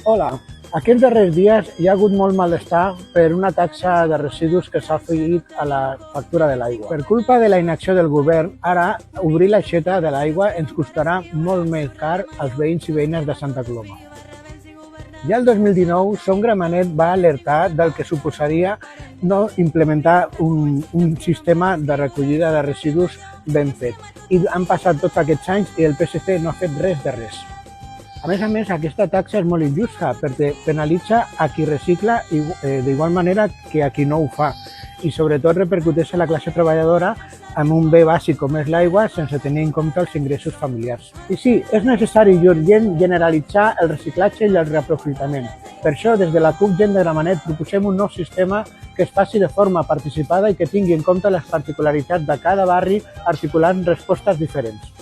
Hola, aquests darrers dies hi ha hagut molt malestar per una taxa de residus que s'ha afegit a la factura de l'aigua. Per culpa de la inacció del govern, ara obrir l'aixeta de l'aigua ens costarà molt més car als veïns i veïnes de Santa Coloma. Ja el 2019, Som Gramenet va alertar del que suposaria no implementar un sistema de recollida de residus ben fet. I han passat tots aquests anys i el PSC no ha fet res de res. A més, aquesta taxa és molt injusta perquè penalitza a qui recicla d'igual manera que a qui no ho fa i sobretot repercuteix a la classe treballadora amb un bé bàsic com és l'aigua sense tenir en compte els ingressos familiars. I sí, és necessari i urgent generalitzar el reciclatge i el reaprofitament. Per això, des de la CUP Gent de Gramenet proposem un nou sistema que es faci de forma participada i que tingui en compte les particularitats de cada barri articulant respostes diferents.